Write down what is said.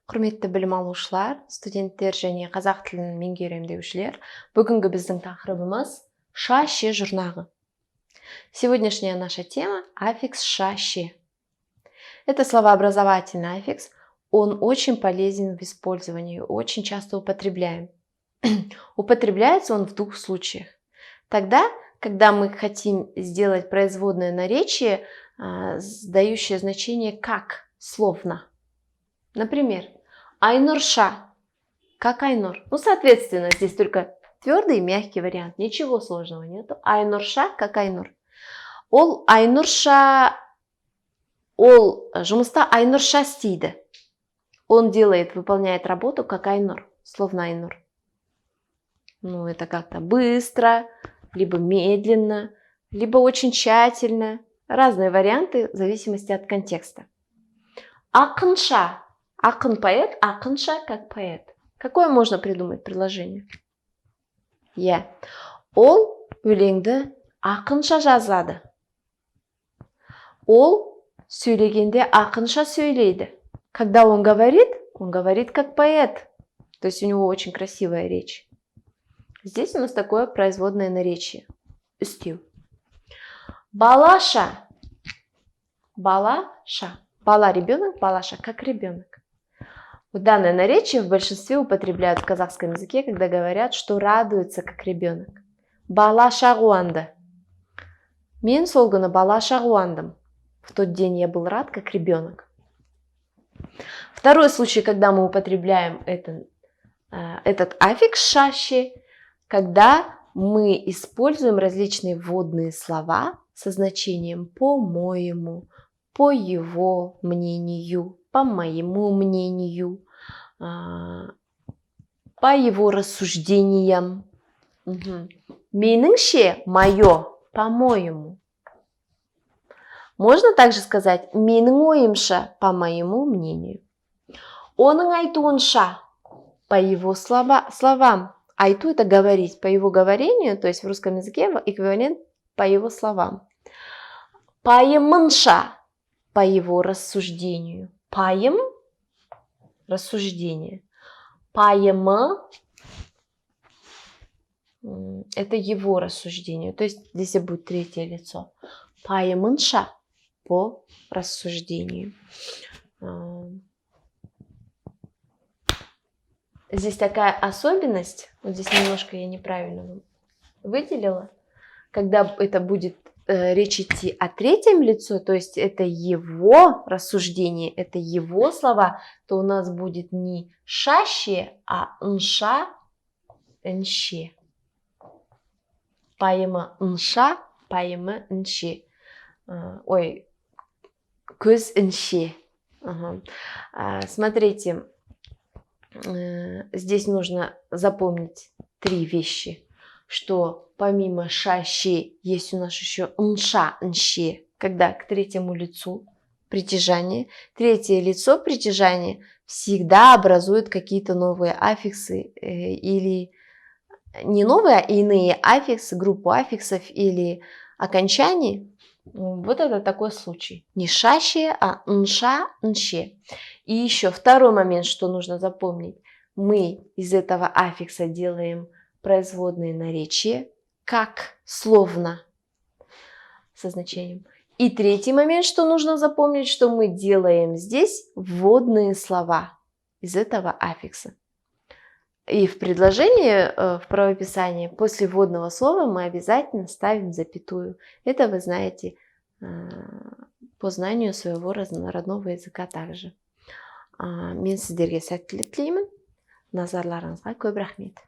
Құрметті білім алушылар, студенттер және қазақ тілін меңгерем деушілер, бүгінгі біздің тақырыбымыз ша-ше жұрнағы. Сегодняшняя наша тема – аффикс ша-ше. Это словообразовательный аффикс, он очень полезен в использовании, очень часто употребляем. Употребляется он в двух случаях. Тогда, когда мы хотим сделать производное наречие, дающее значение как, словно. Например, Айнур-ша, как Айнур. Ну, соответственно, здесь только твердый и мягкий вариант, ничего сложного нету. Айнур-ша, как Айнур. Ол Айнур-ша, ол жұмыста Айнур-ша істейді. Он выполняет работу как Айнур, словно Айнур. Ну, это как-то быстро, либо медленно, либо очень тщательно. Разные варианты в зависимости от контекста. Акын-ша. Акын поэт, акын-ша как поэт. Какое можно придумать предложение? Ол өлеңді ақынша жазады. Ол сөйлегенде ақынша сөйлейді. Когда он говорит как поэт. То есть у него очень красивая речь. Здесь у нас такое производное наречие. Үстеу. Балаша. Балаша. Бала ребенок, балаша как ребенок. Данное наречие в большинстве употребляют в казахском языке, когда говорят, что радуется как ребенок. Балаша гуанда. Мен сол күні балаша гуандым. В тот день я был рад как ребенок. Второй случай, когда мы употребляем этот аффикс ша-ше, когда мы используем различные вводные слова со значением по-моему, по его мнению, по моему мнению, по его рассуждениям. Меніңше, мое, по-моему. Можно также сказать менің ойымша, по моему мнению. Оның айтуынша, по его словам. Айту – это говорить, по его говорению, то есть в русском языке эквивалент по его словам. Пайымынша, по его рассуждению. Пайым – рассуждение. Пайымы – это его рассуждение. То есть здесь будет третье лицо. Пайымынша – по рассуждению. Здесь такая особенность, вот здесь немножко я неправильно выделила, когда это будет речь идти о третьем лице, то есть это его рассуждение, это его слова, то у нас будет не ша-ше, а нша, нще. Пайымы нша, пайымы нще. Ой, көз нще. Смотрите, здесь нужно запомнить три вещи, что помимо ша-ше есть у нас еще нша, нще, когда к третьему лицу притяжание. Третье лицо притяжания всегда образует какие-то новые аффиксы или не новые, а иные аффиксы, группу аффиксов или окончаний. Вот это такой случай. Не ша-ше, а нша, нще. И еще второй момент, что нужно запомнить. Мы из этого аффикса делаем производные наречия, как словно, со значением. И третий момент, что нужно запомнить, что мы делаем здесь вводные слова из этого аффикса. И в предложении, в правописании, после вводного слова мы обязательно ставим запятую. Это вы знаете по знанию своего родного языка также. Мен сіздерге сәттілік тілеймін. Назарларыңызға көп рахмет.